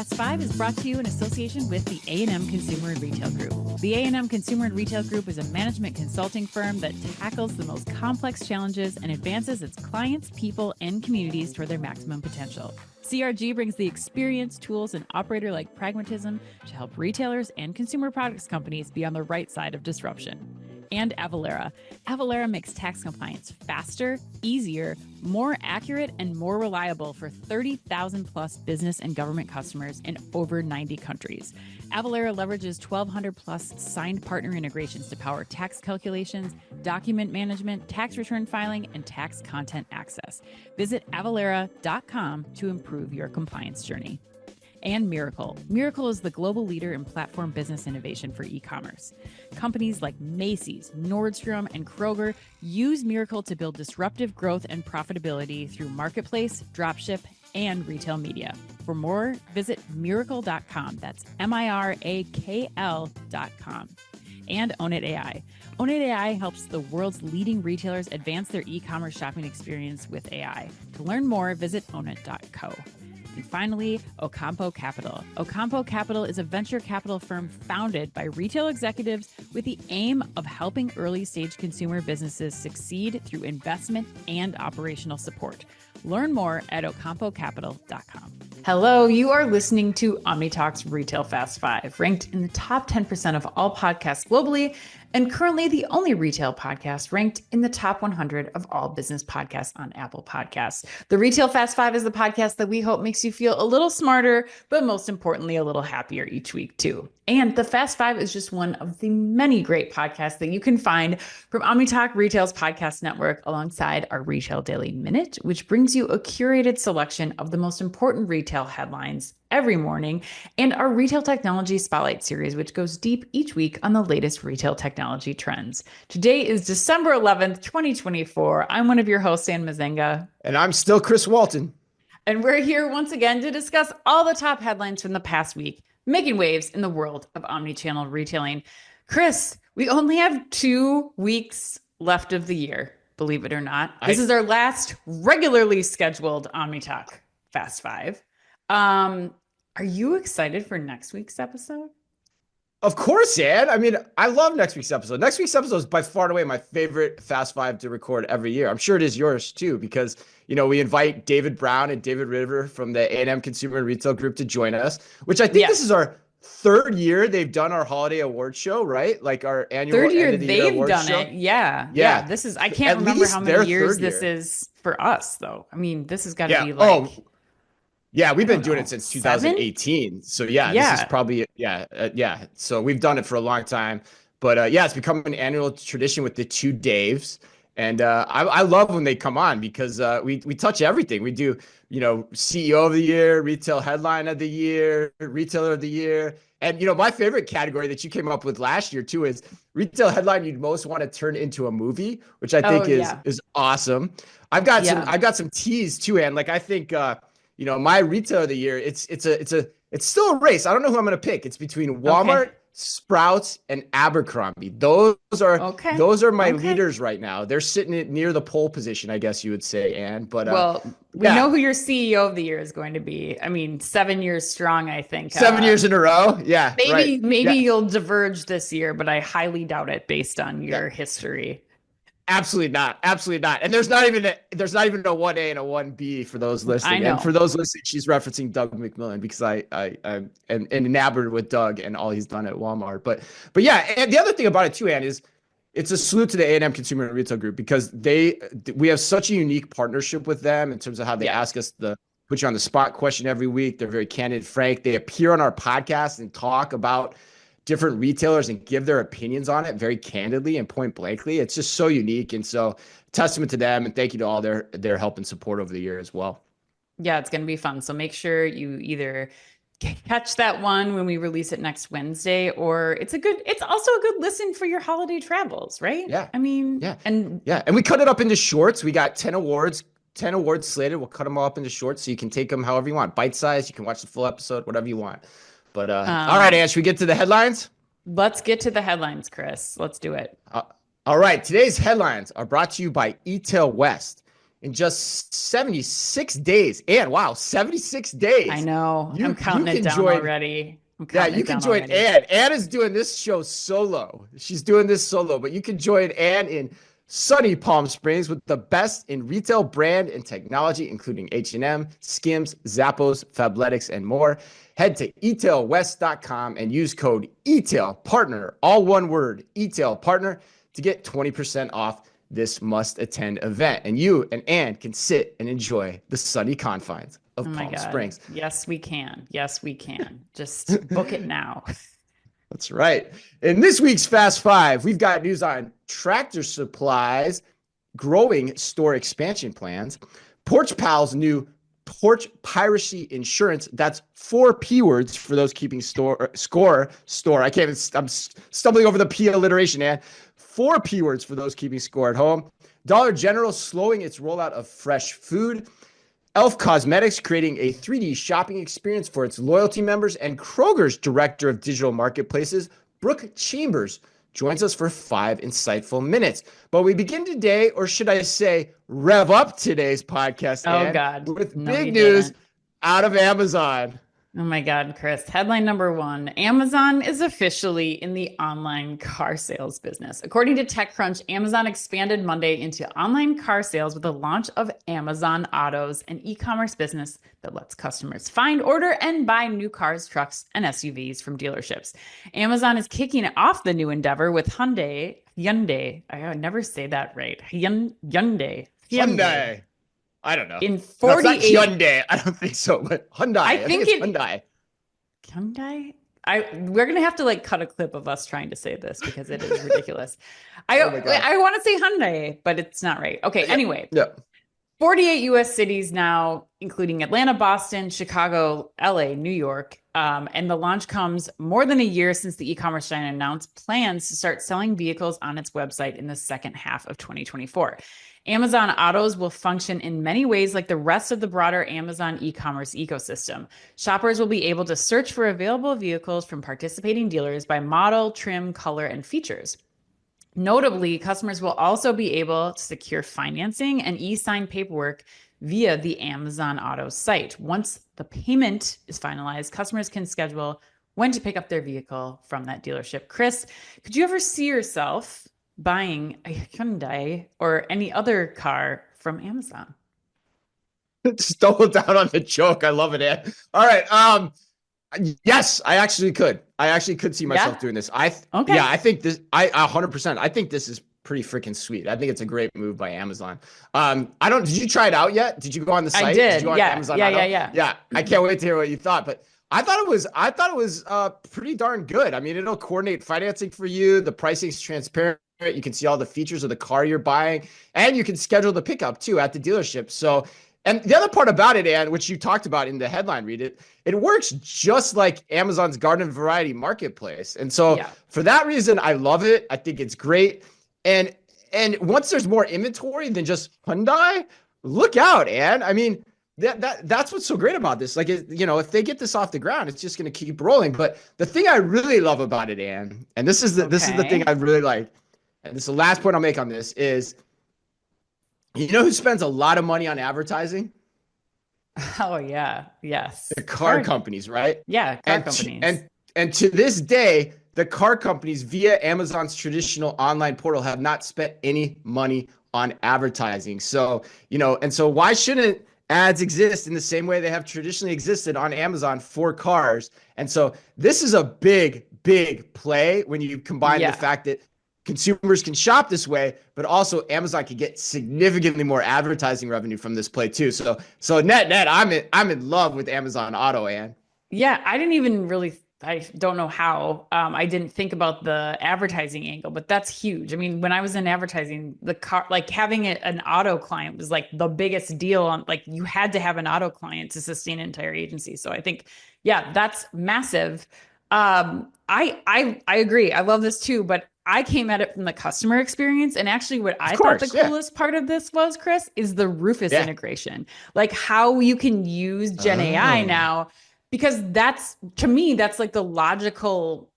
Fast Five is brought to you in association with the A&M Consumer and Retail Group. The A&M Consumer and Retail Group is a management consulting firm that tackles the most complex challenges and advances its clients, people, and communities toward their maximum potential. CRG brings the experience, tools, and operator-like pragmatism to help retailers and consumer products companies be on the right side of disruption. And Avalara. Avalara makes tax compliance faster, easier, more accurate, and more reliable for 30,000 plus business and government customers in over 90 countries. Avalara leverages 1,200 plus signed partner integrations to power tax calculations, document management, tax return filing, and tax content access. Visit avalara.com to improve your compliance journey. And Miracle. Miracle is the global leader in platform business innovation for e-commerce. Companies like Macy's, Nordstrom, and Kroger use Miracle to build disruptive growth and profitability through marketplace, dropship, and retail media. For more, visit miracle.com. That's MIRAKL.com. And Own It AI. Own It AI helps the world's leading retailers advance their e-commerce shopping experience with AI. To learn more, visit ownit.co. And finally, Ocampo Capital. Ocampo Capital is a venture capital firm founded by retail executives with the aim of helping early-stage consumer businesses succeed through investment and operational support. Learn more at ocampocapital.com. Hello, you are listening to OmniTalk's Retail Fast Five, ranked in the top 10% of all podcasts globally, and currently the only retail podcast ranked in the top 100 of all business podcasts on Apple Podcasts. The Retail Fast Five is the podcast that we hope makes you feel a little smarter, but most importantly, a little happier each week too. And the Fast Five is just one of the many great podcasts that you can find from OmniTalk Retail's podcast network alongside our Retail Daily Minute, which brings you a curated selection of the most important retail headlines every morning, and our Retail Technology Spotlight series, which goes deep each week on the latest retail technology trends. Today is December 11th, 2024. I'm one of your hosts, Ann Mazenga. And I'm still Chris Walton. And we're here once again to discuss all the top headlines from the past week, making waves in the world of omni-channel retailing. Chris, we only have 2 weeks left of the year, believe it or not. This is our last regularly scheduled OmniTalk Fast Five. Are you excited for next week's episode? Of course, Ann. I mean, I love next week's episode. Next week's episode is by far and away my favorite Fast Five to record every year. I'm sure it is yours too, because, you know, we invite David Brown and David River from the A&M Consumer and Retail Group to join us, which I think this is our third year they've done our holiday award show, right? Like our annual third year end of the year they've done show. it. Yeah. This is, I can't remember how many years this is for us though. I mean, this has got to be like... Yeah, we've been doing it since 2018. So this is probably, So we've done it for a long time. But it's become an annual tradition with the two Daves. And I love when they come on because we touch everything. We do, CEO of the year, retail headline of the year, retailer of the year. And, my favorite category that you came up with last year too is retail headline you'd most want to turn into a movie, which I think is awesome. I've got some teas too, and like I think my retailer of the year, it's still a race. I don't know who I'm going to pick. It's between Walmart, Sprouts, and Abercrombie. Those are my leaders right now. They're sitting near the pole position, I guess you would say, Ann. But we know who your CEO of the year is going to be. I mean, 7 years strong, I think. 7 years in a row. Yeah. Maybe you'll diverge this year, but I highly doubt it based on your history. Absolutely not. And there's not even a 1A and a 1B for those listening. I know. And for those listening, she's referencing Doug McMillan because I am enamored with Doug and all he's done at Walmart. But yeah, and the other thing about it too, Ann, is it's a salute to the A&M Consumer and Retail Group because we have such a unique partnership with them in terms of how they ask us the put you on the spot question every week. They're very candid, frank. They appear on our podcast and talk about different retailers and give their opinions on it very candidly and point blankly. It's just so unique. And so testament to them and thank you to all their help and support over the year as well. Yeah, it's going to be fun. So make sure you either catch that one when we release it next Wednesday, or it's also a good listen for your holiday travels, right? Yeah. I mean, And we cut it up into shorts. We got 10 awards slated. We'll cut them all up into shorts so you can take them however you want. Bite size. You can watch the full episode, whatever you want. But all right, Ann, should we get to the headlines? Let's get to the headlines, Chris. Let's do it. All right. Today's headlines are brought to you by E.l.f. in just 76 days. And wow, 76 days. I know. I'm counting it down already. You can join Ann. Ann is doing this show solo. She's doing this solo, but you can join Ann in sunny Palm Springs with the best in retail brand and technology, including H&M, Skims, Zappos, Fabletics, and more. Head to etailwest.com and use code ETAILPARTNER, all one word, ETAILPARTNER, to get 20% off this must-attend event. And you and Ann can sit and enjoy the sunny confines of Palm Springs. Yes, we can. Yes, we can. Just book it now. That's right. In this week's Fast Five, we've got news on Tractor Supply's growing store expansion plans, PorchPals' new Porch Piracy Insurance. That's 4 P words for those keeping score. I can't even, I'm stumbling over the P alliteration, man. 4 P words for those keeping score at home. Dollar General slowing its rollout of fresh food. E.l.f. Cosmetics creating a 3D shopping experience for its loyalty members, and Kroger's director of digital marketplaces, Brooke Chambers, joins us for 5 insightful minutes. But we begin today, or should I say, rev up today's podcast, God, with big news out of Amazon. Oh my God, Chris. Headline number 1, Amazon is officially in the online car sales business. According to TechCrunch, Amazon expanded Monday into online car sales with the launch of Amazon Autos, an e-commerce business that lets customers find, order, and buy new cars, trucks, and SUVs from dealerships. Amazon is kicking off the new endeavor with Hyundai. I would never say that right. Hyundai. I don't know. In 48 Hyundai. I don't think so, but Hyundai. I think it's Hyundai. Hyundai? We're gonna have to cut a clip of us trying to say this because it is ridiculous. I want to say Hyundai, but it's not right. Okay, anyway. Yeah. 48 US cities now, including Atlanta, Boston, Chicago, LA, New York. And the launch comes more than a year since the e-commerce giant announced plans to start selling vehicles on its website in the second half of 2024. Amazon Autos will function in many ways like the rest of the broader Amazon e-commerce ecosystem. Shoppers will be able to search for available vehicles from participating dealers by model, trim, color, and features. Notably, customers will also be able to secure financing and e-sign paperwork via the Amazon Autos site. Once the payment is finalized, customers can schedule when to pick up their vehicle from that dealership. Chris, could you ever see yourself buying a Hyundai or any other car from Amazon? Just double down on the joke. I love it, Ann. All right. Yes, I actually could. I actually could see myself doing this. I think this. I 100%. I think this is pretty freaking sweet. I think it's a great move by Amazon. Did you try it out yet? Did you go on the site? I did. Did you go on Amazon? Yeah. I can't wait to hear what you thought, but I thought it was pretty darn good. I mean, it'll coordinate financing for you. The pricing's transparent. You can see all the features of the car you're buying, and you can schedule the pickup too at the dealership. So, and the other part about it, Ann, which you talked about in the headline, it works just like Amazon's garden variety marketplace. And so for that reason, I love it. I think it's great. And once there's more inventory than just Hyundai, look out, Ann. I mean, that's what's so great about this. If they get this off the ground, it's just going to keep rolling. But the thing I really love about it, Ann, and this is the thing I really like, and this is the last point I'll make on this, is you know who spends a lot of money on advertising? Oh, yeah. Yes. The car companies, right? Yeah, companies. And to this day, the car companies via Amazon's traditional online portal have not spent any money on advertising. So, so why shouldn't ads exist in the same way they have traditionally existed on Amazon for cars? And so this is a big, big play when you combine the fact that consumers can shop this way, but also Amazon can get significantly more advertising revenue from this play too. So net, I'm in love with Amazon Auto, Ann. Yeah, I don't know how. I didn't think about the advertising angle, but that's huge. I mean, when I was in advertising, the car, having an auto client was the biggest deal on, you had to have an auto client to sustain an entire agency. So I think, that's massive. I agree. I love this too, but I came at it from the customer experience. And actually what I thought the coolest part of this was, Chris, is the Rufus integration, how you can use Gen AI now, because to me, that's the logical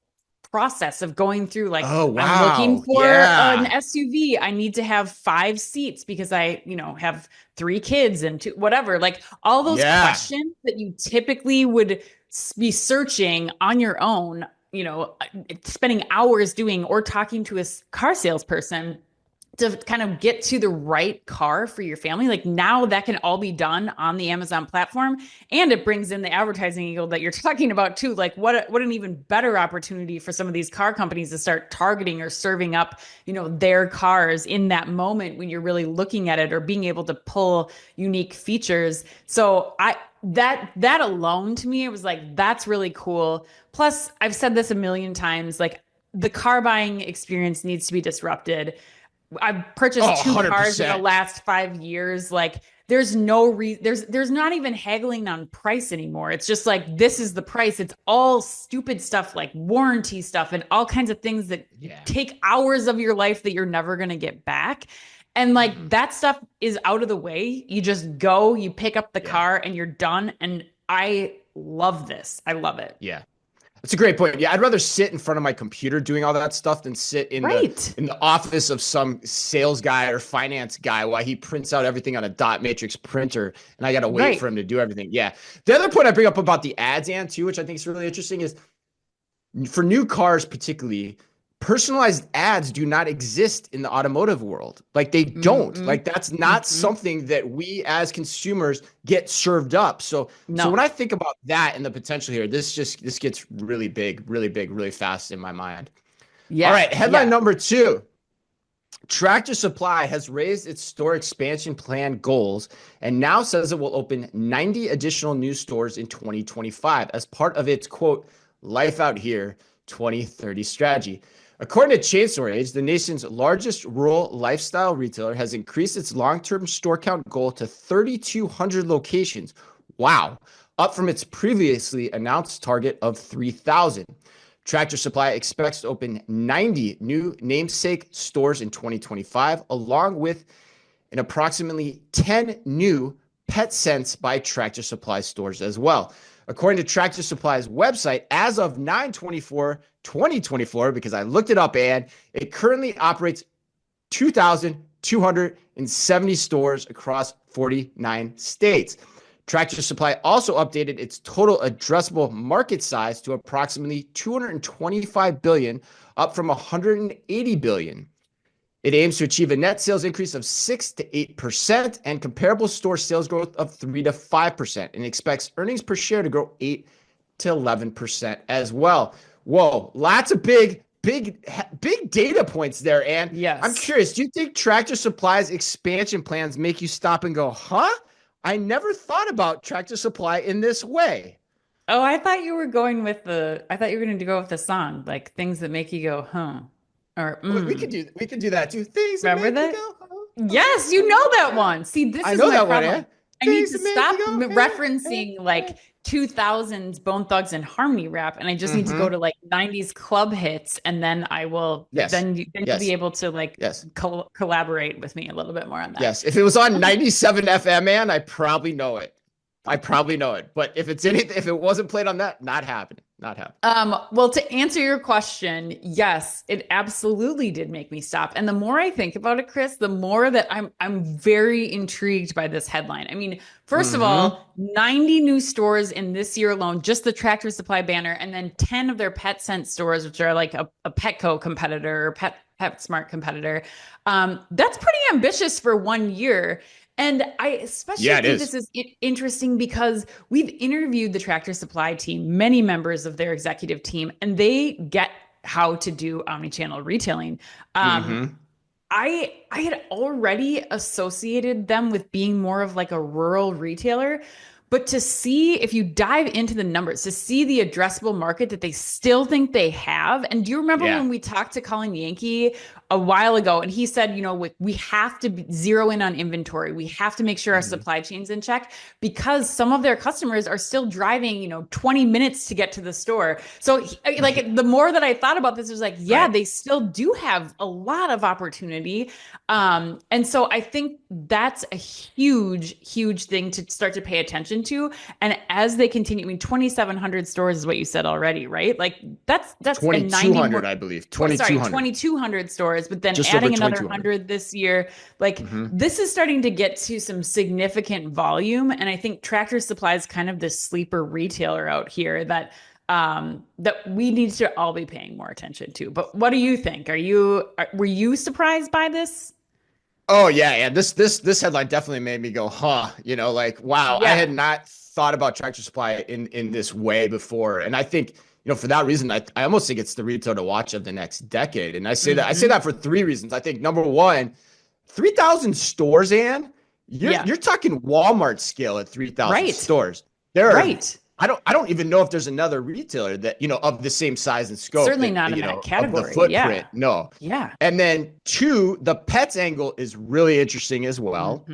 process of going through, like, Oh, I'm looking wow. for an Yeah. SUV. I need to have 5 seats because I, have 3 kids and two, whatever. Like all those Yeah. questions that you typically would be searching on your own, spending hours doing or talking to a car salesperson to kind of get to the right car for your family. Like now that can all be done on the Amazon platform, and it brings in the advertising angle that you're talking about too. Like what an even better opportunity for some of these car companies to start targeting or serving up, their cars in that moment when you're really looking at it, or being able to pull unique features. So that alone to me, it was like, that's really cool. Plus, I've said this a million times, like the car buying experience needs to be disrupted. I've purchased Oh, 2 cars in the 100%. last 5 years. Like there's no there's not even haggling on price anymore. It's just like, this is the price. It's all stupid stuff like warranty stuff and all kinds of things that Yeah. take hours of your life that you're never going to get back. And like that stuff is out of the way. You just go, you pick up the Yeah. car and you're done. And I love this. I love it. Yeah. That's a great point. Yeah, I'd rather sit in front of my computer doing all that stuff than sit in the Right. office of some sales guy or finance guy while he prints out everything on a dot matrix printer and I got to wait for Right. him to do everything. Yeah. The other point I bring up about the ads, and too, which I think is really interesting, is for new cars particularly, personalized ads do not exist in the automotive world. Like they don't. Mm-mm. Like that's not Mm-mm. something that we as consumers get served up. So when No. I think about that and the potential here, this gets really big, really fast in my mind. All Yeah. right, headline Yeah. number 2. Tractor Supply has raised its store expansion plan goals and now says it will open 90 additional new stores in 2025 as part of its, quote, Life Out Here 2030 strategy. According to Chain Store Age, the nation's largest rural lifestyle retailer has increased its long-term store count goal to 3,200 locations. Wow, up from its previously announced target of 3,000. Tractor Supply expects to open 90 new namesake stores in 2025, along with an approximately 10 new PetSense by Tractor Supply stores as well. According to Tractor Supply's website, as of 9/24/2024, because I looked it up, and it currently operates 2,270 stores across 49 states. Tractor Supply also updated its total addressable market size to approximately $225 billion, up from $180 billion. It aims to achieve a net sales increase of 6 to 8% and comparable store sales growth of 3 to 5%, and expects earnings per share to grow 8 to 11% as well. Whoa, lots of big data points there. And I'm Yes. curious, do you think Tractor Supply's expansion plans make you stop and go, huh? I never thought about Tractor Supply in this way. Oh, I thought you were going with I thought you were going to go with the song, like things that make you go, huh? Or, We could do that too. Things that remember make you that? go, Yes, you know that yeah. one. See, this I is know my that one, eh? problem. I need Things to that make you stop go, referencing like 2000s Bone Thugs and Harmony rap, and I just need to go Mm-hmm. to like 90s club hits, and then I will, Yes. then you'll be Yes. able to like Yes. collaborate with me a little bit more on that. Yes. If it was on 97 FM, man, I probably know it. I probably know it. But if it wasn't played on that, not happening. Not happening. Well, to answer your question, yes, it absolutely did make me stop. And the more I think about it, Chris, the more that I'm very intrigued by this headline. I mean, first of Mm-hmm. all, 90 new stores in this year alone, just the Tractor Supply banner, and then 10 of their PetSense stores, which are like a Petco competitor or PetSmart competitor. That's pretty ambitious for one year. And I especially Yeah, it think is. this is interesting because we've interviewed the Tractor Supply team, many members of their executive team, and they get how to do omni-channel retailing. Um, Mm-hmm. I had already associated them with being more of like a rural retailer, but to see, if you dive into the numbers, to see the addressable market that they still think they have. And do you remember Yeah. when we talked to Colin Yankee a while ago and he said, we have to zero in on inventory. We have to make sure our Mm-hmm. supply chain's in check because some of their customers are still driving, 20 minutes to get to the store. So like the more that I thought about this, it was like, yeah, Right. they still do have a lot of opportunity. And so I think that's a huge, huge thing to start to pay attention to. And as they continue, I mean, 2,700 stores is what you said already, right? Like that's a 2,200, I believe. 2,200. 2,200 stores, but then Just adding over another 2,200. 100 this year. Like this is starting to get to some significant volume. And I think Tractor Supply is kind of this sleeper retailer out here that we need to all be paying more attention to. But what do you think? Were you surprised by this? Oh yeah, yeah. This headline definitely made me go, huh? Like, wow, I had Yeah. not thought about Tractor Supply in this way before. And I think, for that reason, I almost think it's the retail to watch of the next decade. And I say that for three reasons. I think number one, 3,000 stores, Ann, you're talking Walmart scale at 3,000 Right. stores. There are Right. I don't even know if there's another retailer that, of the same size and scope. Certainly that, not in that category. Of the footprint. Yeah. No. Yeah. And then two, the pets angle is really interesting as well.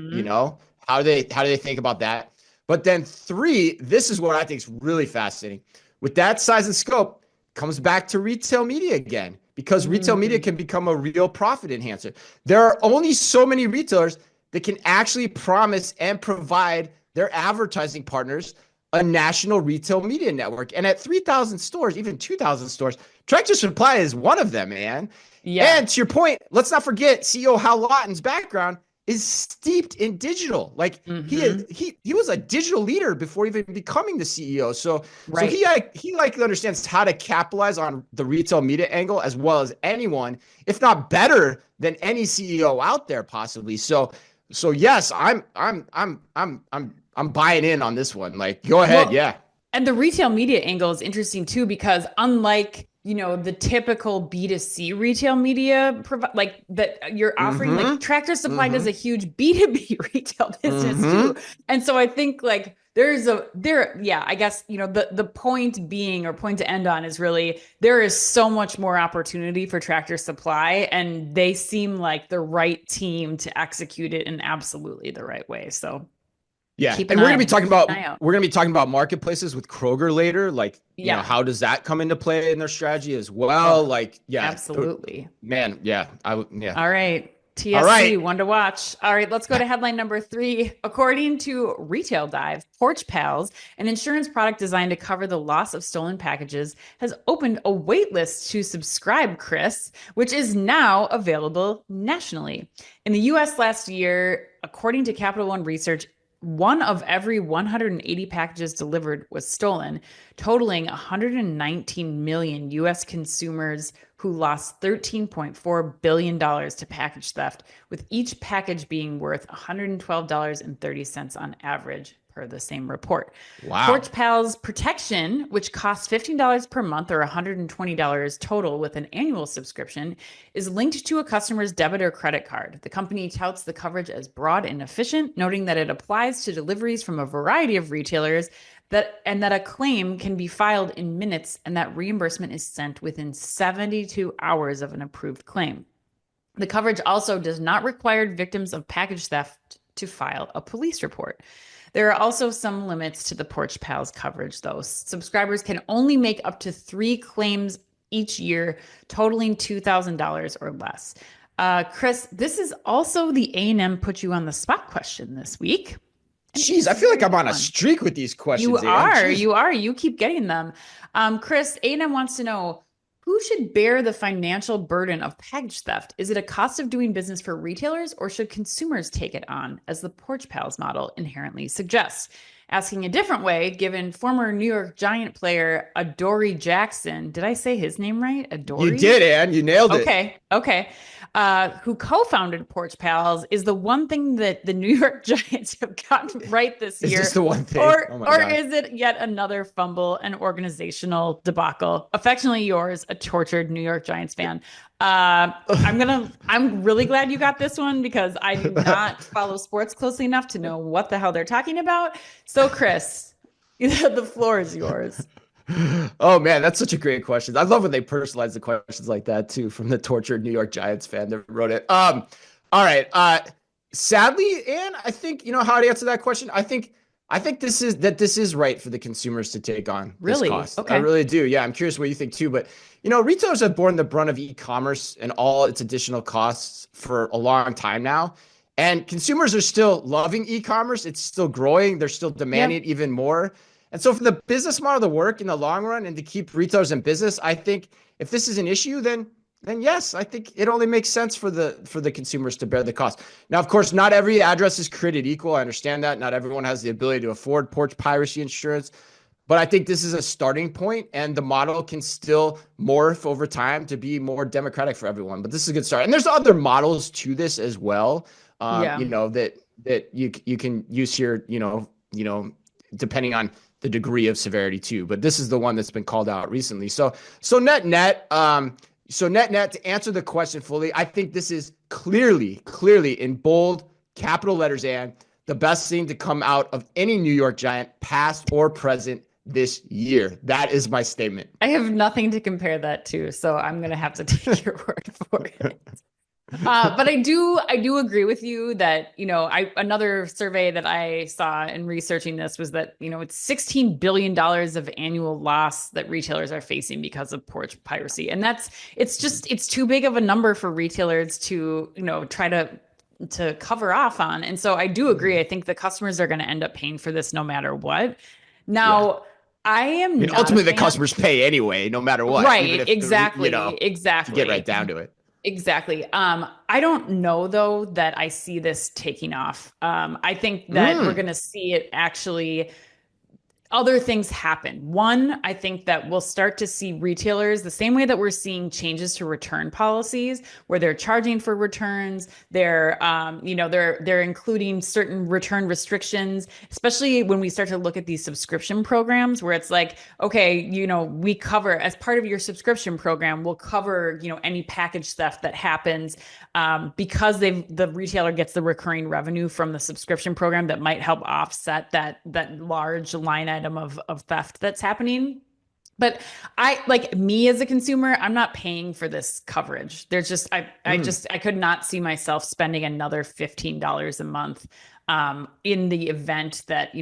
How do they think about that? But then three, this is what I think is really fascinating. With that size and scope, comes back to retail media again, because retail media can become a real profit enhancer. There are only so many retailers that can actually promise and provide their advertising partners a national retail media network. And at 3,000 stores, even 2,000 stores, Tractor Supply is one of them, man. Yeah. And to your point, let's not forget CEO Hal Lawton's background is steeped in digital. Like he was a digital leader before even becoming the CEO. So he likely understands how to capitalize on the retail media angle as well as anyone, if not better than any CEO out there possibly. So yes, I'm buying in on this one. Like, go ahead. Well, yeah. And the retail media angle is interesting too, because unlike, the typical B2C retail media like that you're offering, like Tractor Supply does a huge B2B retail business too. And so I think like I guess, the point being, or point to end on, is really, there is so much more opportunity for Tractor Supply, and they seem like the right team to execute it in absolutely the right way. So yeah, and we're gonna be talking about marketplaces with Kroger later. Like, how does that come into play in their strategy as well? Like, yeah, absolutely, man. Yeah, All right, TSC, one to watch. All right, let's go to headline number 3. According to Retail Dive, PorchPals, an insurance product designed to cover the loss of stolen packages, has opened a wait list to subscribe, Chris, which is now available nationally. In the U.S. last year, according to Capital One Research, 1 of every 180 packages delivered was stolen, totaling 119 million U.S. consumers who lost $13.4 billion to package theft, with each package being worth $112.30 on average, per the same report. Wow. PorchPals Protection, which costs $15 per month or $120 total with an annual subscription, is linked to a customer's debit or credit card. The company touts the coverage as broad and efficient, noting that it applies to deliveries from a variety of retailers, that a claim can be filed in minutes, and that reimbursement is sent within 72 hours of an approved claim. The coverage also does not require victims of package theft to file a police report. There are also some limits to the PorchPals coverage, though. Subscribers can only make up to 3 claims each year, totaling $2,000 or less. Chris, this is also the A&M put you on the spot question this week. Jeez, I feel like I'm on a streak with these questions. You are. You keep getting them. Chris, A&M wants to know, who should bear the financial burden of package theft? Is it a cost of doing business for retailers, or should consumers take it on, as the PorchPals model inherently suggests? Asking a different way, given former New York Giant player Adoree Jackson, did I say his name right? Adoree? You did, Ann. You nailed it. Okay. Who co-founded PorchPals, is the one thing that the New York Giants have gotten right this year. Is this the one thing? Or is it yet another fumble and organizational debacle? Affectionately yours, a tortured New York Giants fan. I'm really glad you got this one, because I do not follow sports closely enough to know what the hell they're talking about. So Chris, the floor is yours. Oh man, that's such a great question. I love when they personalize the questions like that too, from the tortured New York Giants fan that wrote it. All right. Sadly, Ann, I think how to answer that question. I think this is right for the consumers to take on this cost. Okay. I really do. Yeah, I'm curious what you think too. But retailers have borne the brunt of e-commerce and all its additional costs for a long time now. And consumers are still loving e-commerce. It's still growing. They're still demanding it even more. And so for the business model to work in the long run and to keep retailers in business, I think if this is an issue, then yes, I think it only makes sense for the consumers to bear the cost. Now, of course, not every address is created equal. I understand that. Not everyone has the ability to afford porch piracy insurance. But I think this is a starting point, and the model can still morph over time to be more democratic for everyone. But this is a good start. And there's other models to this as well. That you can use here, depending on the degree of severity too. But this is the one that's been called out recently. So net, to answer the question fully, I think this is clearly in bold capital letters and the best thing to come out of any New York Giant, past or present, this year. That is my statement. I have nothing to compare that to, so I'm going to have to take your word for it. But I do agree with you that, another survey that I saw in researching this was that, it's $16 billion of annual loss that retailers are facing because of porch piracy. And it's too big of a number for retailers to, try to cover off on. And so I do agree. I think the customers are going to end up paying for this no matter what. Now, I am not ultimately the customers pay anyway, no matter what. Right. Exactly. To get right down to it. Exactly. I don't know though that I see this taking off. I think that we're going to see it actually other things happen. One, I think that we'll start to see retailers the same way that we're seeing changes to return policies where they're charging for returns. They're including certain return restrictions, especially when we start to look at these subscription programs where it's like, okay, we cover as part of your subscription program, we'll cover, any package theft that happens because the retailer gets the recurring revenue from the subscription program that might help offset that large line item of theft that's happening. But me as a consumer, I'm not paying for this coverage. There's just, I could not see myself spending another $15 a month in the event that,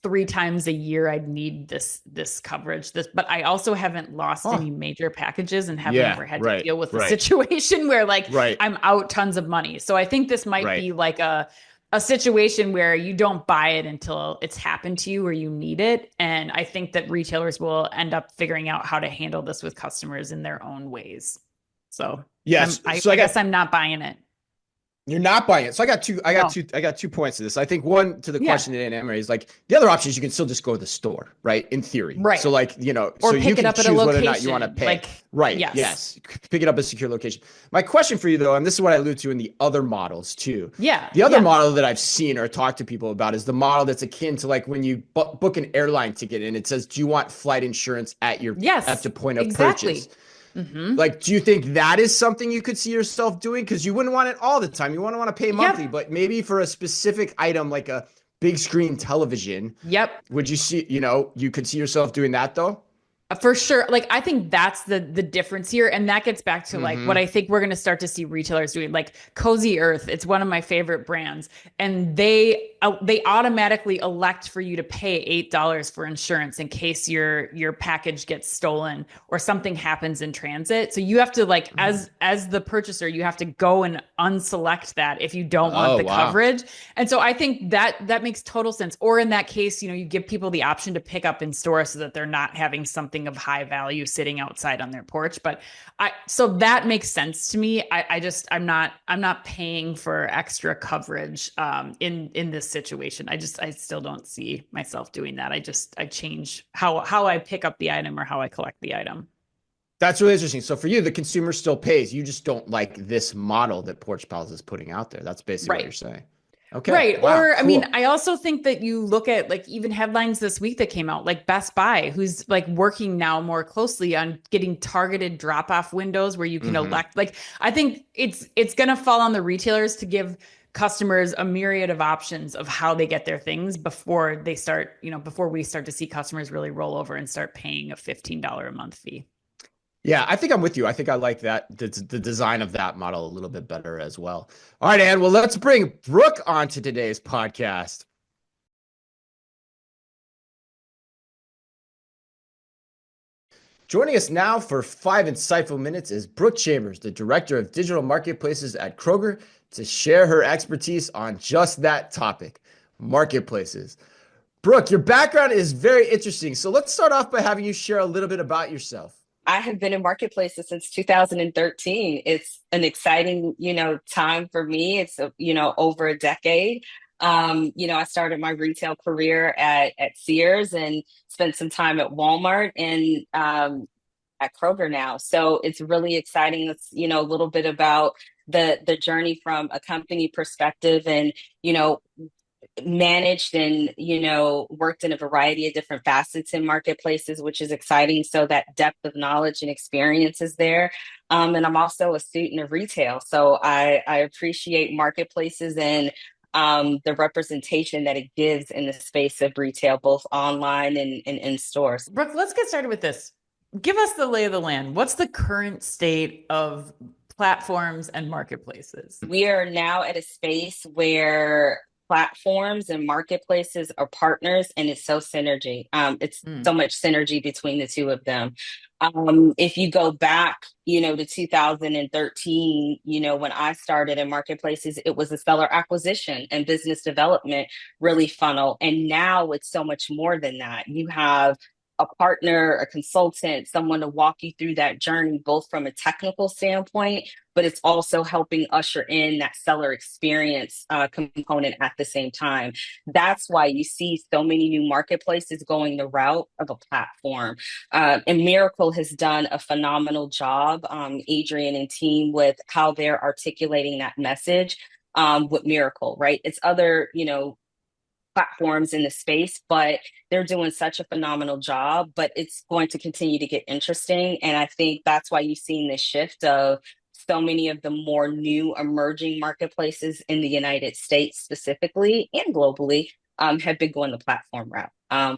3 times a year I'd need this coverage. But I also haven't lost any major packages and haven't ever had to deal with a situation where I'm out tons of money. So I think this might be like a situation where you don't buy it until it's happened to you or you need it. And I think that retailers will end up figuring out how to handle this with customers in their own ways. So yes, I guess I'm not buying it. You're not buying it. So I got two points to this. I think one to the question that Anne-Marie is like, the other option is you can still just go to the store, right? In theory. Right. So or so pick you it can up choose at a location. whether or not you want to pay. Right. Yes. Pick it up at a secure location. My question for you though, and this is what I allude to in the other models too. Yeah. The other model that I've seen or talked to people about is the model that's akin to like when you book an airline ticket and it says, do you want flight insurance at the point of purchase? Mm-hmm. Like, do you think that is something you could see yourself doing? Because you wouldn't want it all the time. You want to pay monthly, but maybe for a specific item like a big screen television. Yep. Would you see, you could see yourself doing that though? For sure. Like, I think that's the difference here. And that gets back to like what I think we're going to start to see retailers doing, like Cozy Earth. It's one of my favorite brands. And they automatically elect for you to pay $8 for insurance in case your package gets stolen or something happens in transit. So you have to as the purchaser, you have to go and unselect that if you don't want the coverage. And so I think that makes total sense. Or in that case, you give people the option to pick up in store so that they're not having something of high value sitting outside on their porch. But so that makes sense to me. I'm not paying for extra coverage in this situation. I still don't see myself doing that. I change how I pick up the item or how I collect the item. That's really interesting. So for you, the consumer still pays. You just don't like this model that PorchPals is putting out there. That's basically what you're saying. Okay. Right. Wow, or, cool. I mean, I also think that you look at like even headlines this week that came out, like Best Buy, who's like working now more closely on getting targeted drop-off windows where you can elect, like, I think it's going to fall on the retailers to give customers a myriad of options of how they get their things before they start, before we start to see customers really roll over and start paying a $15 a month fee. Yeah, I think I'm with you. I think I like that, the design of that model a little bit better as well. All right, Ann, well, let's bring Brooke onto today's podcast. Joining us now for 5 insightful minutes is Brooke Chambers, the Director of Digital Marketplaces at Kroger, to share her expertise on just that topic, marketplaces. Brooke, your background is very interesting. So let's start off by having you share a little bit about yourself. I have been in marketplaces since 2013. It's an exciting, time for me. It's, over a decade. I started my retail career at Sears and spent some time at Walmart and at Kroger now. So it's really exciting. It's, a little bit about the journey from a company perspective and, you know, managed and worked in a variety of different facets in marketplaces, which is exciting. So that depth of knowledge and experience is there. And I'm also a student of retail, so I appreciate marketplaces and the representation that it gives in the space of retail, both online and in stores. Brooke, let's get started with this. Give us the lay of the land. What's the current state of platforms and marketplaces? We are now at a space where platforms and marketplaces are partners, and it's so synergy. It's so much synergy between the two of them. If you go back, to 2013, when I started in marketplaces, it was a seller acquisition and business development really funnel. And now it's so much more than that. You have a partner, a consultant, someone to walk you through that journey, both from a technical standpoint, but it's also helping usher in that seller experience component at the same time. That's why you see so many new marketplaces going the route of a platform. And Miracle has done a phenomenal job, Adrian and team, with how they're articulating that message with Miracle, right? It's other, platforms in the space, but they're doing such a phenomenal job. But it's going to continue to get interesting. And I think that's why you've seen this shift of so many of the more new emerging marketplaces in the United States specifically and globally have been going the platform route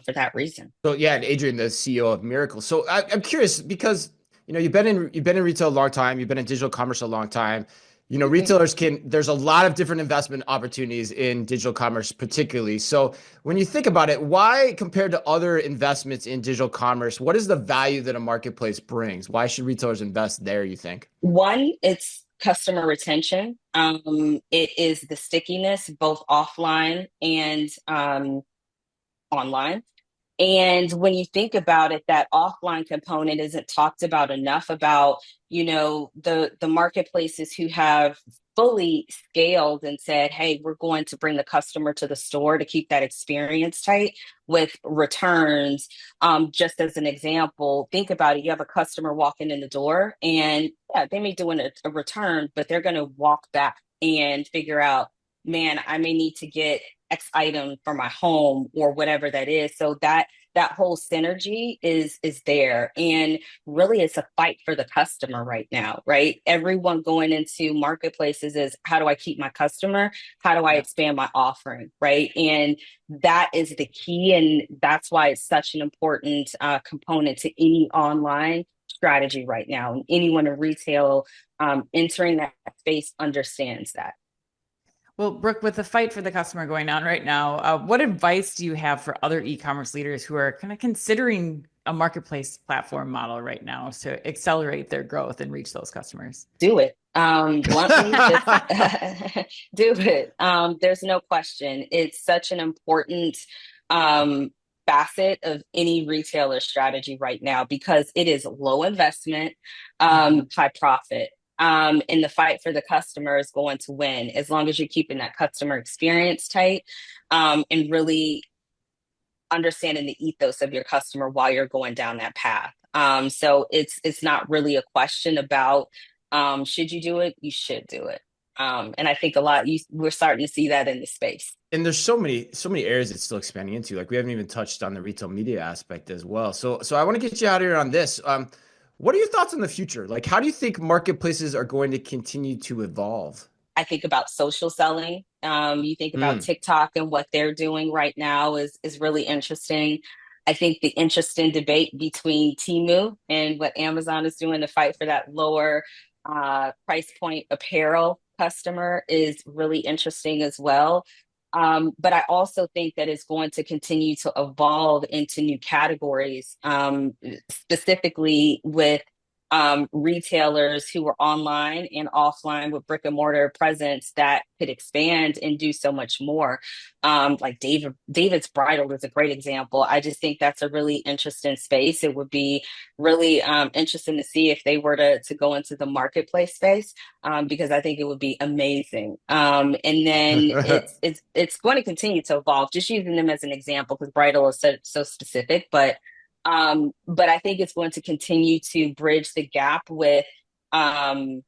for that reason. So yeah, and Adrian, the CEO of Miracle. So I'm curious because you've been in retail a long time, you've been in digital commerce a long time. Retailers there's a lot of different investment opportunities in digital commerce, particularly. So when you think about it, why compared to other investments in digital commerce, what is the value that a marketplace brings? Why should retailers invest there, you think? One, it's customer retention. It is the stickiness, both offline and online. And when you think about it, that offline component isn't talked about enough about, the marketplaces who have fully scaled and said, hey, we're going to bring the customer to the store to keep that experience tight with returns. Just as an example, think about it. You have a customer walking in the door and yeah, they may do a return, but they're going to walk back and figure out, man, I may need to get X item for my home or whatever that is. So that whole synergy is there. And really it's a fight for the customer right now, right? Everyone going into marketplaces is, how do I keep my customer? How do I expand my offering? Right. And that is the key. And that's why it's such an important component to any online strategy right now. And anyone in retail entering that space understands that. Well, Brooke, with the fight for the customer going on right now, what advice do you have for other e-commerce leaders who are kind of considering a marketplace platform model right now to accelerate their growth and reach those customers? Do it. Bluntly, just do it. There's no question. It's such an important facet of any retailer strategy right now because it is low investment, high profit. And the fight for the customer is going to win as long as you're keeping that customer experience tight and really understanding the ethos of your customer while you're going down that path. So it's not really a question about should you do it? You should do it. And I think we're starting to see that in the space. And there's so many areas it's still expanding into. Like we haven't even touched on the retail media aspect as well. So I want to get you out here on this. What are your thoughts on the future? Like, how do you think marketplaces are going to continue to evolve? I think about social selling. You think about TikTok and what they're doing right now is really interesting. I think the interesting debate between Temu and what Amazon is doing to fight for that lower price point apparel customer is really interesting as well. But I also think that it's going to continue to evolve into new categories, specifically with retailers who are online and offline with brick and mortar presence that could expand and do so much more. Like David's Bridal is a great example. I just think that's a really interesting space. It would be really interesting to see if they were to go into the marketplace space, because I think it would be amazing. And then it's going to continue to evolve. Just using them as an example because bridal is so specific, but I think it's going to continue to bridge the gap with online,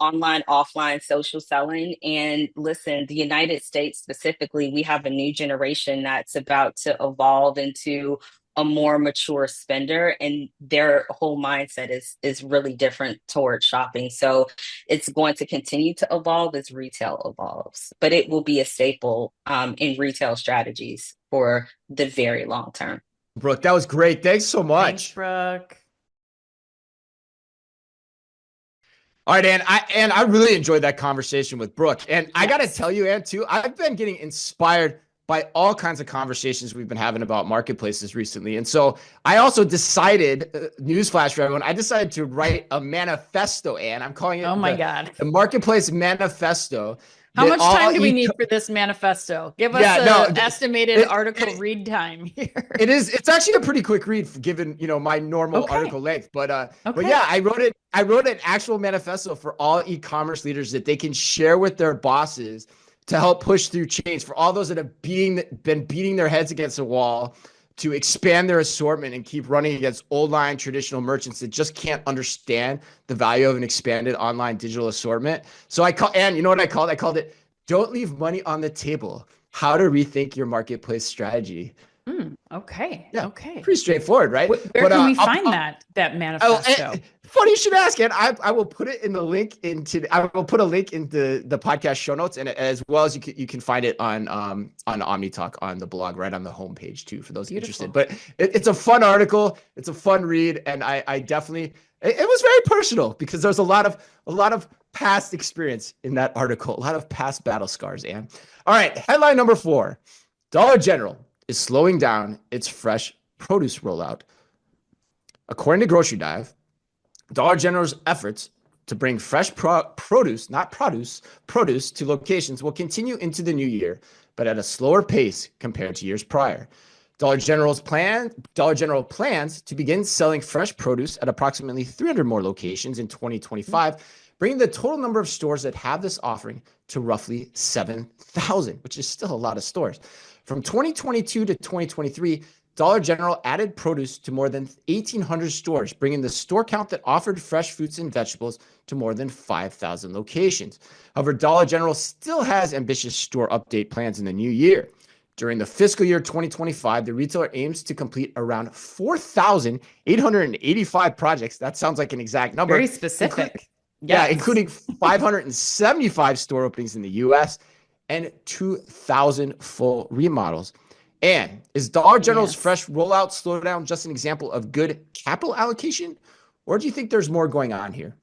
offline, social selling. And listen, the United States specifically, we have a new generation that's about to evolve into a more mature spender, and their whole mindset is really different towards shopping. So it's going to continue to evolve as retail evolves, but it will be a staple in retail strategies for the very long term. Brooke, that was great. Thanks so much. Thanks, Brooke. All right, Ann, I really enjoyed that conversation with Brooke. And I got to tell you, Ann, too, I've been getting inspired by all kinds of conversations we've been having about marketplaces recently. And so I also decided, newsflash for everyone, I decided to write a manifesto, Ann. I'm calling it the Marketplace Manifesto. How much time do we need for this manifesto? Give us an estimated article read time here. It's actually a pretty quick read given, my normal article length. But yeah, I wrote an actual manifesto for all e-commerce leaders that they can share with their bosses to help push through change, for all those that have been beating their heads against a wall to expand their assortment and keep running against old line traditional merchants that just can't understand the value of an expanded online digital assortment. So you know what I called? I called it, Don't Leave Money on the Table, How to Rethink Your Marketplace Strategy. Okay. Yeah, okay. Pretty straightforward, right? Where can we find that manifesto? Funny you should ask, and I will put it in the link I will put a link into the podcast show notes, and as well as you can find it on OmniTalk on the blog, right on the homepage too, for those interested. But it's a fun article, it's a fun read, and I definitely it was very personal because there's a lot of past experience in that article, a lot of past battle scars. And all right, headline number 4: Dollar General is slowing down its fresh produce rollout. According to Grocery Dive, Dollar General's efforts to bring fresh produce to locations will continue into the new year, but at a slower pace compared to years prior. Dollar General plans to begin selling fresh produce at approximately 300 more locations in 2025, bringing the total number of stores that have this offering to roughly 7,000, which is still a lot of stores. From 2022 to 2023, Dollar General added produce to more than 1,800 stores, bringing the store count that offered fresh fruits and vegetables to more than 5,000 locations. However, Dollar General still has ambitious store update plans in the new year. During the fiscal year 2025, the retailer aims to complete around 4,885 projects. That sounds like an exact number. Very specific. Including 575 store openings in the U.S. and 2,000 full remodels. And is Dollar General's fresh rollout slowdown just an example of good capital allocation, or do you think there's more going on here?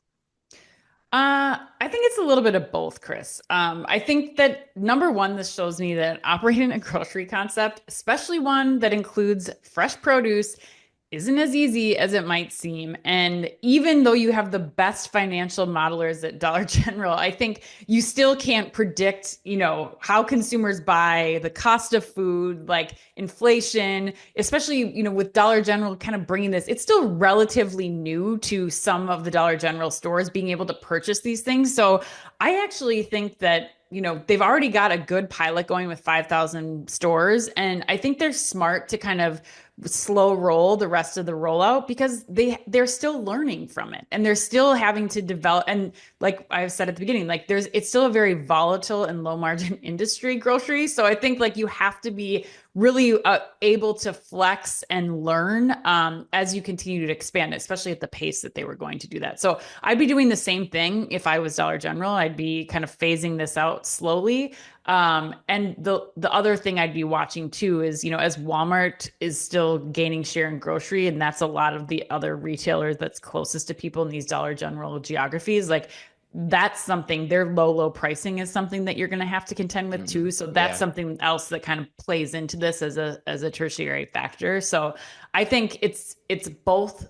I think it's a little bit of both, Chris. I think that number one, this shows me that operating a grocery concept, especially one that includes fresh produce, isn't as easy as it might seem. And even though you have the best financial modelers at Dollar General, I think you still can't predict, how consumers buy, the cost of food, like inflation, especially, with Dollar General kind of bringing this. It's still relatively new to some of the Dollar General stores being able to purchase these things. So I actually think that they've already got a good pilot going with 5,000 stores. And I think they're smart to kind of slow roll the rest of the rollout because they're still learning from it and they're still having to develop. And like I've said at the beginning, it's still a very volatile and low margin industry, grocery. So I think you have to be really able to flex and learn as you continue to expand, especially at the pace that they were going to do that. So I'd be doing the same thing if I was Dollar General. I'd be kind of phasing this out slowly. And the other thing I'd be watching too is, as Walmart is still gaining share in grocery, and that's a lot of the other retailers that's closest to people in these Dollar General geographies, that's something, their low pricing is something that you're going to have to contend with too. So that's something else that kind of plays into this as a tertiary factor. So I think it's both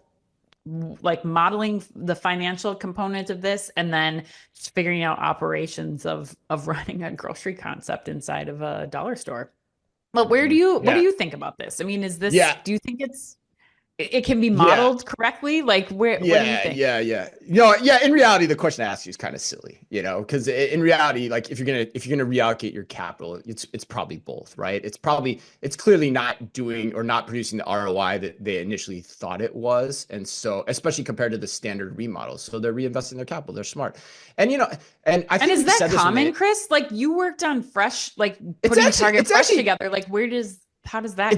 like modeling the financial component of this and then just figuring out operations of running a grocery concept inside of a dollar store. But what do you think about this? I mean, do you think it can be modeled correctly? Like what do you think? In reality, the question I ask you is kind of silly, because in reality, like if you're gonna reallocate your capital, it's probably both, right? It's clearly not doing or not producing the ROI that they initially thought it was, and so especially compared to the standard remodels, so they're reinvesting their capital. They're smart, and and I think is that common, Chris? Like you worked on Fresh, like putting Target Fresh together. Like how does that?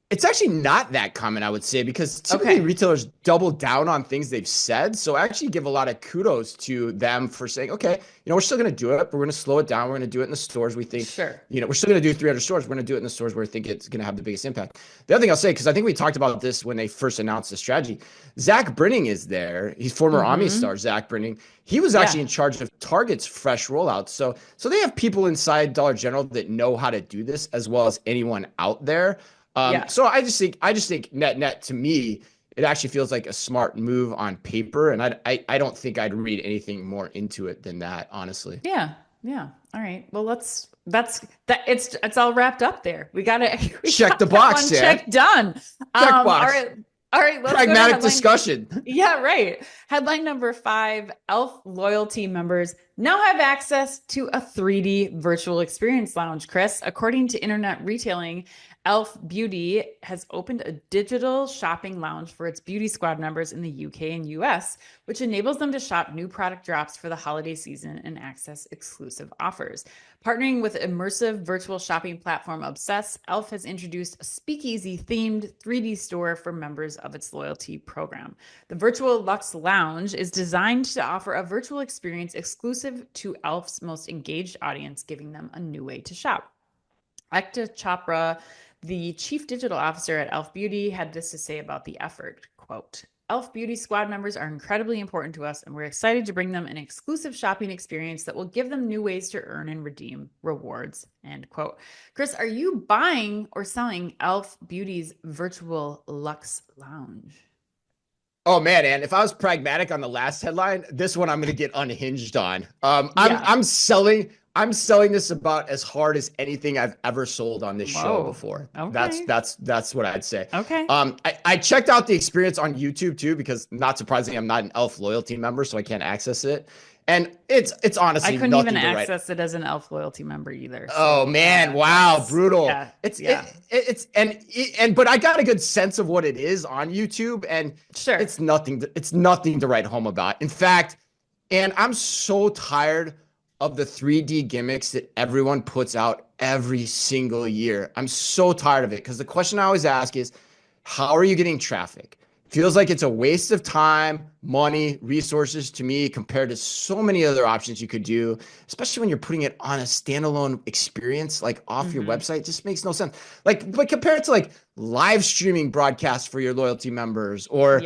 It's actually not that common, I would say, because typically retailers double down on things they've said. So I actually give a lot of kudos to them for saying, okay, we're still going to do it, but we're going to slow it down. We're going to do it in the stores we think, we're still going to do 300 stores. We're going to do it in the stores where we think it's going to have the biggest impact. The other thing I'll say, because I think we talked about this when they first announced the strategy, Zach Brinning is there. He's former Omni star, Zach Brinning. He was actually in charge of Target's Fresh rollout. So they have people inside Dollar General that know how to do this as well as anyone out there. So I just think net to me, it actually feels like a smart move on paper. And I don't think I'd read anything more into it than that, honestly. Yeah. Yeah. All right. Well, it's all wrapped up there. We check the box, check done. Check box. All right. Let's pragmatic discussion. Yeah, right. Headline number 5, e.l.f. loyalty members now have access to a 3D virtual experience lounge, Chris. According to Internet Retailing, e.l.f. Beauty has opened a digital shopping lounge for its Beauty Squad members in the UK and US, which enables them to shop new product drops for the holiday season and access exclusive offers. Partnering with immersive virtual shopping platform Obsess, e.l.f. has introduced a speakeasy-themed 3D store for members of its loyalty program. The virtual Luxe Lounge is designed to offer a virtual experience exclusive to e.l.f.'s most engaged audience, giving them a new way to shop. Ekta Chopra, the chief digital officer at e.l.f. Beauty, had this to say about the effort, quote, e.l.f. Beauty Squad members are incredibly important to us, and we're excited to bring them an exclusive shopping experience that will give them new ways to earn and redeem rewards, end quote. Chris, are you buying or selling e.l.f. Beauty's virtual Luxe Lounge? Oh man, and if I was pragmatic on the last headline, this one I'm going to get unhinged on. I'm selling this about as hard as anything I've ever sold on this show before. Okay. That's what I'd say. Okay. I checked out the experience on YouTube too, because not surprisingly, I'm not an e.l.f. loyalty member, so I can't access it. And it's honestly, I couldn't even access it as an e.l.f. loyalty member either. So, oh man, wow, brutal. Yeah, but I got a good sense of what it is on YouTube, and it's nothing to write home about. In fact, and I'm so tired of the 3D gimmicks that everyone puts out every single year. I'm so tired of it, because the question I always ask is, how are you getting traffic? Feels like it's a waste of time, money, resources to me compared to so many other options you could do, especially when you're putting it on a standalone experience, like off your website. It just makes no sense. But compared to like live streaming broadcasts for your loyalty members, or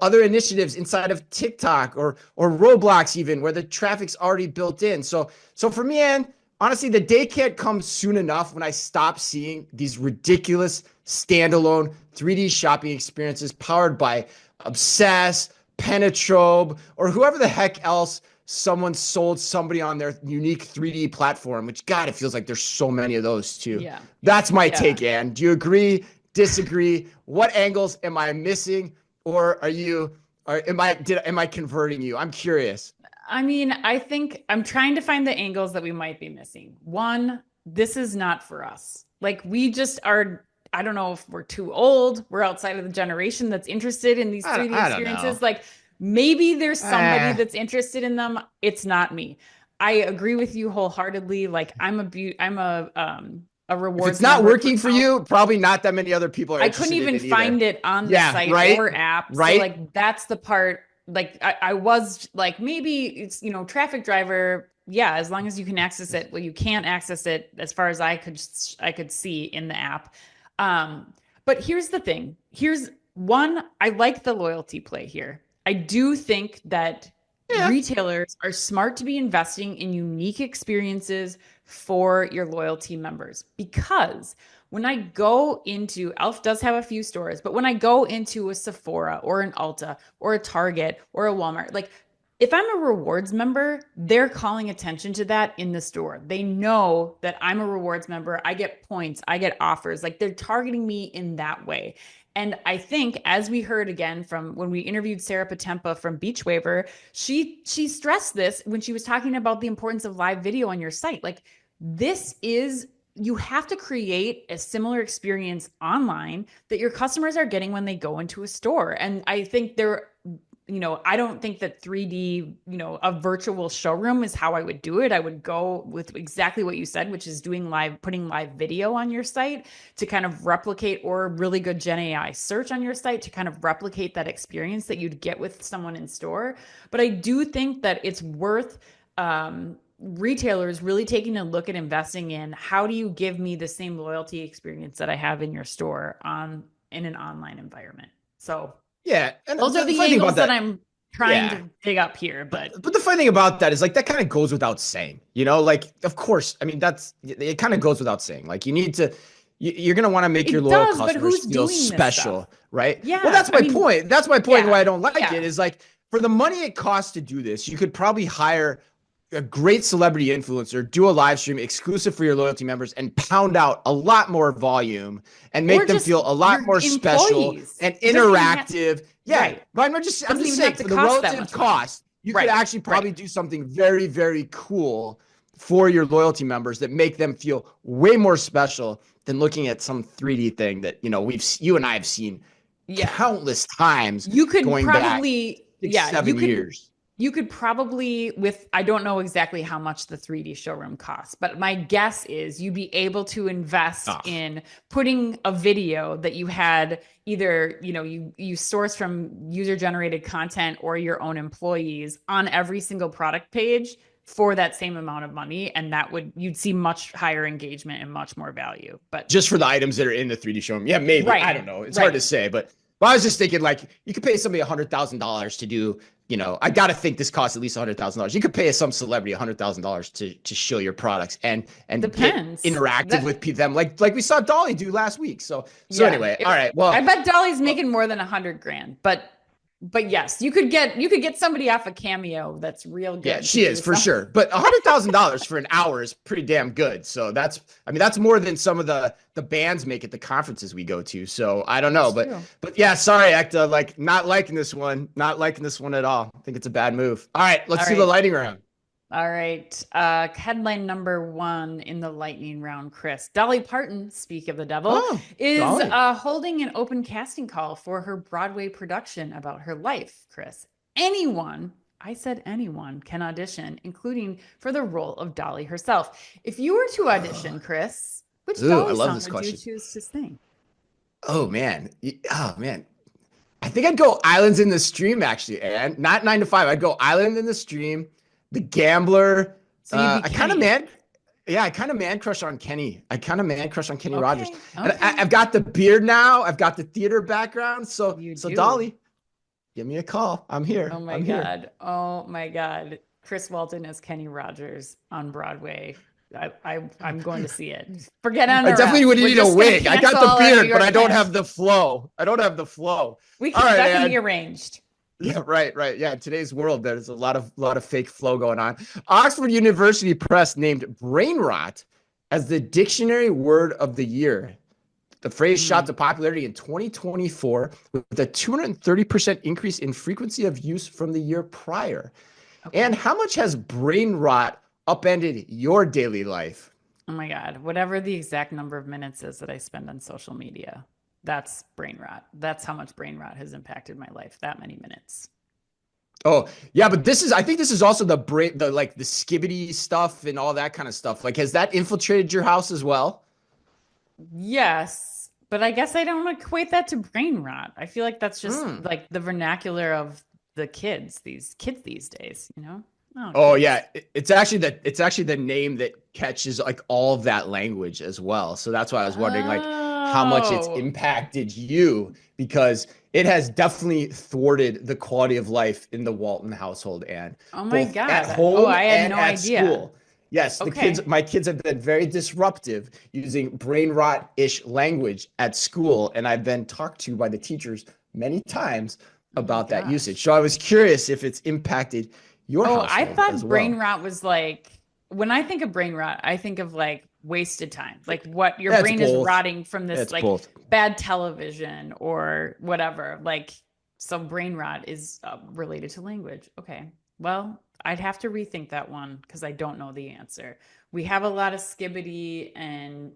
other initiatives inside of TikTok or Roblox, even where the traffic's already built in. So for me, Ann, honestly, the day can't come soon enough when I stop seeing these ridiculous standalone 3D shopping experiences powered by Obsess, Penetrobe, or whoever the heck else someone sold somebody on their unique 3D platform, which, God, it feels like there's so many of those too. Yeah. That's my take, Ann. Do you agree, disagree? What angles am I missing? Or am I converting you? I'm curious. I mean, I think I'm trying to find the angles that we might be missing. One, this is not for us. Like, we just are, I don't know if we're too old. We're outside of the generation that's interested in these 3D experiences. Like, maybe there's somebody that's interested in them. It's not me. I agree with you wholeheartedly. Like, I'm a rewards. If it's not working for you, probably not that many other people are interested in it. I couldn't even find it on the site or app. Right. So, like, that's the part. Like, I was like, maybe it's, traffic driver. Yeah. As long as you can access it. Well, you can't access it as far as I could see in the app. But here's the thing. I like the loyalty play here. I do think that retailers are smart to be investing in unique experiences for your loyalty members. Because when I go into e.l.f. does have a few stores, but when I go into a Sephora or an Ulta or a Target or a Walmart, like if I'm a rewards member, they're calling attention to that in the store. They know that I'm a rewards member. I get points, I get offers. Like they're targeting me in that way. And I think, as we heard again from when we interviewed Sarah Patempa from Beach Waver, she stressed this when she was talking about the importance of live video on your site. Like this is, you have to create a similar experience online that your customers are getting when they go into a store. And I think I don't think that 3D, a virtual showroom is how I would do it. I would go with exactly what you said, which is putting live video on your site to kind of replicate, or really good Gen AI search on your site to kind of replicate that experience that you'd get with someone in store. But I do think that it's worth retailers really taking a look at investing in, how do you give me the same loyalty experience that I have in your store in an online environment? So yeah, and those are the angles that I'm trying to dig up here. But the funny thing about that is like that kind of goes without saying, like, of course, I mean, it kind of goes without saying. Like you need to, you're going to want to make your loyal customers feel special, right? Yeah. Well, that's my point. That's my point why I don't like it is like, for the money it costs to do this, you could probably hire a great celebrity influencer, do a live stream exclusive for your loyalty members, and pound out a lot more volume and make them feel a lot more special and interactive. But I'm just saying, for the relative cost, you could actually probably do something very, very cool for your loyalty members that make them feel way more special than looking at some 3D thing that you and I have seen countless times. You could probably 7 years. You could probably, I don't know exactly how much the 3D showroom costs, but my guess is you'd be able to invest in putting a video that you had either, you source from user-generated content or your own employees on every single product page for that same amount of money. And you'd see much higher engagement and much more value. But just for the items that are in the 3D showroom. Yeah, maybe. Right. I don't know. It's hard to say, but I was just thinking, like, you could pay somebody $100,000 to do, I got to think this costs at least $100,000. You could pay some celebrity $100,000 to show your products and Depends. Get interactive with them, like we saw Dolly do last week. So anyway, all right. Well, I bet Dolly's making more than $100,000, but yes, you could get somebody off a Cameo that's real good. Yeah, she is for sure. But $100,000 for an hour is pretty damn good. So that's more than some of the bands make at the conferences we go to. So I don't know, but yeah, sorry, Ekta, like not liking this one at all. I think it's a bad move. All right, let's do the lightning round. All right. Headline number 1 in the lightning round, Chris. Dolly Parton, speak of the devil, is holding an open casting call for her Broadway production about her life, Chris. Anyone, I said anyone, can audition, including for the role of Dolly herself. If you were to audition, Chris, which Dolly song would you choose to sing? Oh, man. I think I'd go Islands in the Stream, actually, and not 9 to 5. I'd go Island in the Stream. The Gambler. So I kind of man crush on Kenny. Rogers. Okay. And I've got the beard now. I've got the theater background. So Dolly, give me a call. I'm here. Oh my God. Oh my God. Chris Walton as Kenny Rogers on Broadway. I'm going to see it. Forget on. I definitely would need a wig. I got the beard, but I don't have the flow. We can definitely arranged. Yeah, right. Yeah, in today's world, there's a lot of fake flow going on. Oxford University Press named brain rot as the dictionary word of the year. The phrase shot to popularity in 2024 with a 230% increase in frequency of use from the year prior. Okay. And how much has brain rot upended your daily life? Oh my God, whatever the exact number of minutes is that I spend on social media. That's brain rot. That's how much brain rot has impacted my life. That many minutes. Oh yeah, but I think this is also the skibbity stuff and all that kind of stuff. Like, has that infiltrated your house as well? Yes, but I guess I don't equate that to brain rot. I feel like that's just like the vernacular of the kids these days, Oh yeah, it's actually the name that catches like all of that language as well. So that's why I was wondering like how much it's impacted you, because it has definitely thwarted the quality of life in the Walton household, and Oh my both at God. Oh, home I had and no at idea. school. Yes, Okay. my kids have been very disruptive using brain rot-ish language at school, and I've been talked to by the teachers many times Oh my about that usage. gosh. So I was curious if it's impacted your Oh, I household as thought brain well. rot was like, when I think of brain rot, I think of like wasted time. Like what your That's brain is both. rotting from this It's like both. bad television or whatever. Like, so brain rot is related to language. Okay. Well, I'd have to rethink that one because I don't know the answer. We have a lot of skibbity and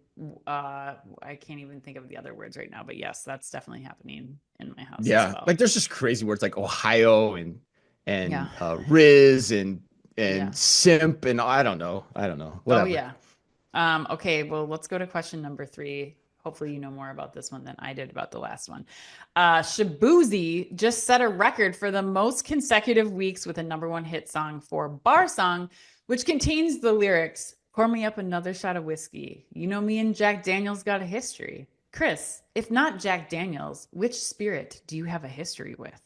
I can't even think of the other words right now, but yes, that's definitely happening in my house as Yeah, well. like there's just crazy words like Ohio Yeah. and Riz Yeah. and simp and I don't know, Oh whatever. yeah. Okay, well, let's go to question number 3. Hopefully, you know more about this one than I did about the last one. Shabuzi just set a record for the most consecutive weeks with a #1 hit song for Bar Song, which contains the lyrics, "Pour me up another shot of whiskey. You know me and Jack Daniels got a history." Chris, if not Jack Daniels, which spirit do you have a history with?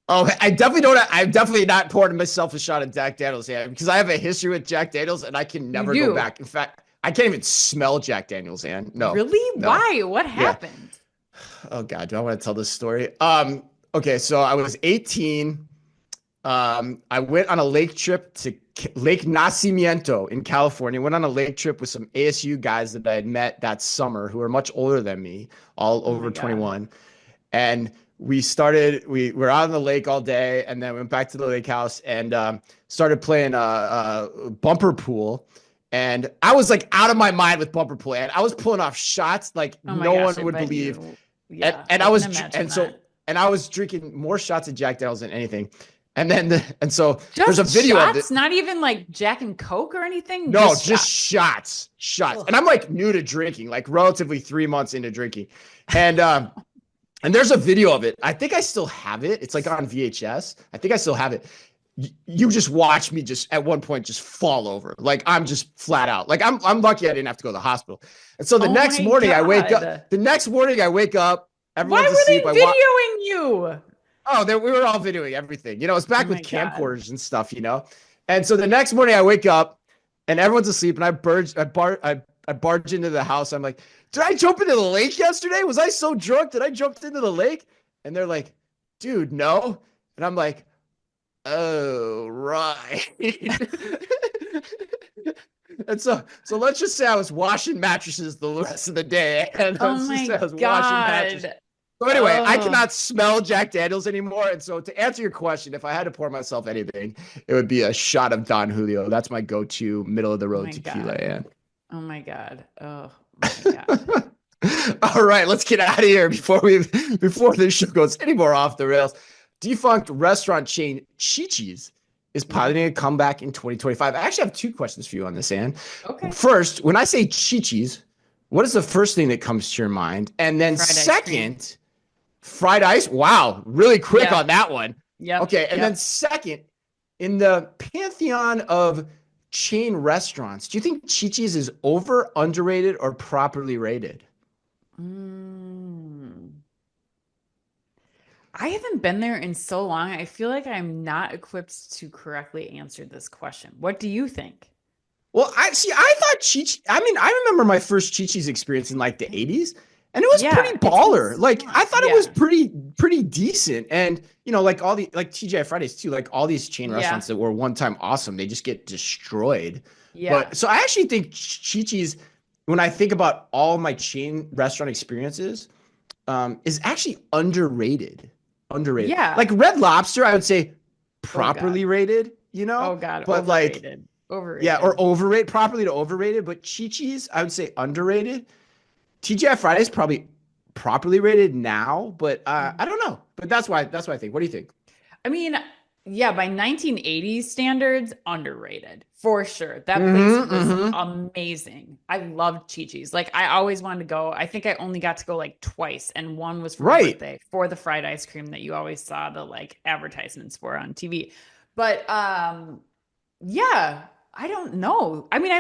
Oh, I definitely don't. I'm definitely not pouring myself a shot of Jack Daniels here because I have a history with Jack Daniels and I can You never go do? back. In fact, I can't even smell Jack Daniels, Ann. No, Really? no. Why? What Yeah. happened? Oh God, do I want to tell this story? Okay, so I was 18. I went on a lake trip to Lake Nacimiento in California. Went on a lake trip with some ASU guys that I had met that summer who are much older than me, all Oh over my God. 21. And we were out on the lake all day and then went back to the lake house and started playing bumper pool. And I was like out of my mind with bumper pool. And I was pulling off shots like Oh my no one gosh, I would bet believe. you. And, Yeah, and I I can was, imagine and so, that. and I was drinking more shots of Jack Daniels than anything. And then, and so there's a Just video of it. shots, not even like Jack and Coke or anything. No, Just just shots. shots. Ugh. And I'm like new to drinking, like relatively 3 months into drinking. And, and there's a video of it. I think I still have it. It's like on VHS. I think I still have it. You just watch me just at one point just fall over. Like I'm just flat out. Like I'm lucky I didn't have to go to the hospital. And so the Oh next my morning I wake up. God. The next morning I wake up. Why Everyone's asleep. were I they walk. videoing you? Oh, we were all videoing everything. It's Oh back with my God. camcorders and stuff. And so the next morning I wake up and everyone's asleep and I barge into the house. I'm like, did I jump into the lake yesterday? Was I so drunk that I jumped into the lake? And they're like, dude, no. And I'm like, oh, right. And so let's just say I was washing mattresses the rest of the day. And Oh let's just say my I was washing mattresses. God. So anyway, I Oh, cannot smell Jack Daniels anymore. And so to answer your question, if I had to pour myself anything, it would be a shot of Don Julio. That's my go-to middle of the oh road my tequila. God. And Oh my God. Oh my God. all right, let's get out of here before this show goes any more off the rails. Defunct restaurant chain Chi-Chi's is piloting a comeback in 2025. I actually have 2 questions for you on this, Ann. Okay. First, when I say Chi-Chi's, what is the first thing that comes to your mind? And then Fried ice cream. second, fried ice. Wow, really quick on that one. Yep. Okay, and then second, in the pantheon of chain restaurants, do you think Chi-Chi's is underrated, or properly rated? I haven't been there in so long. I feel like I'm not equipped to correctly answer this question. What do you think? Well, I thought Chi-Chi. I mean, I remember my first Chi-Chi's experience in like the 80s, and it was pretty baller. Like I thought it was pretty decent. And like all the TGI Fridays too, like all these chain restaurants that were one time awesome, they just get destroyed. Yeah. But so I actually think Chi-Chi's, when I think about all my chain restaurant experiences, is actually underrated. Underrated. Yeah. Like Red Lobster, I would say properly rated, Oh God. But Overrated. Overrated. Yeah, or overrated, properly to overrated. But Chi-Chi's, I would say underrated. TGI Fridays probably properly rated now, but I don't know. But that's why I think. What do you think? I mean, yeah, by 1980s standards, underrated for sure. That place was amazing. I loved Chi-Chi's. Like I always wanted to go. I think I only got to go like twice, and one was for my birthday for the fried ice cream that you always saw the like advertisements for on TV. But yeah, I don't know. I mean, I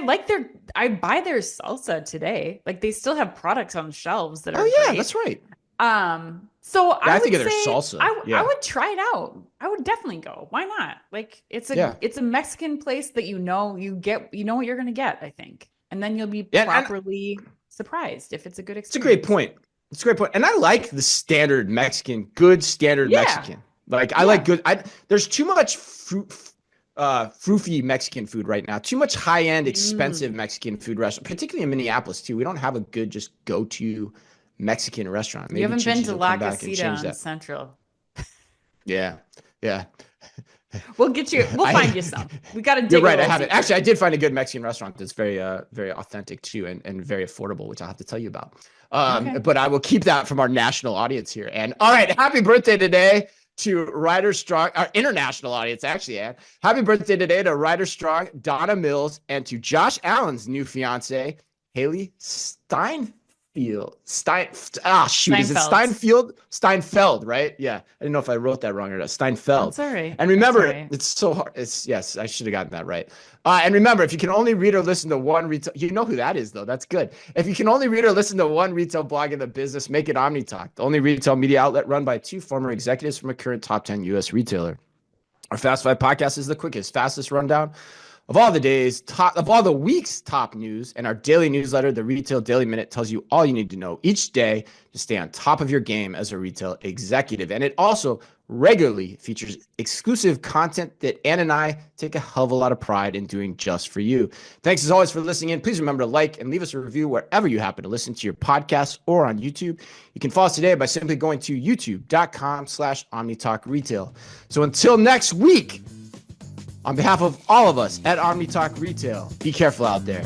buy their salsa today. Like they still have products on shelves that are great. great. That's right. So I would think of their say salsa. I would try it out. I would definitely go. Why not? Like it's a Mexican place that you know what you're gonna get, I think. And then you'll be properly surprised if it's a good experience. It's a great point. It's a great point. And I like the standard Mexican, good standard Mexican. Like I like good. There's too much froofy Mexican food right now. Too much high-end, expensive Mexican food restaurant, particularly in Minneapolis too. We don't have a good just go-to Mexican restaurant. Maybe you haven't been to La Casita on Central. Yeah. We'll find you some. We got to dig. You're right. I haven't. Actually, I did find a good Mexican restaurant that's very, very authentic too, and very affordable, which I'll have to tell you about. But I will keep that from our national audience here. And all right, happy birthday today to Ryder Strong, our international audience, actually, Ann. Happy birthday today to Ryder Strong, Donna Mills, and to Josh Allen's new fiance, Haley Steinfeld. Is it Steinfeld, right? Yeah. I didn't know if I wrote that wrong or not. Steinfeld. That's all right. And remember, it's so hard. Yes, I should have gotten that right. And remember, if you can only read or listen to one retail, you know who that is, though. That's good. If you can only read or listen to one retail blog in the business, make it Omni-Talk, the only retail media outlet run by 2 former executives from a current top 10 U.S. retailer. Our Fast 5 podcast is the quickest, fastest rundown of all the week's top news, and our daily newsletter, the Retail Daily Minute, tells you all you need to know each day to stay on top of your game as a retail executive. And it also regularly features exclusive content that Ann and I take a hell of a lot of pride in doing just for you. Thanks as always for listening in. Please remember to like and leave us a review wherever you happen to listen to your podcasts or on YouTube. You can follow us today by simply going to youtube.com/OmniTalkRetail. So until next week, on behalf of all of us at Omni-Talk Retail, be careful out there.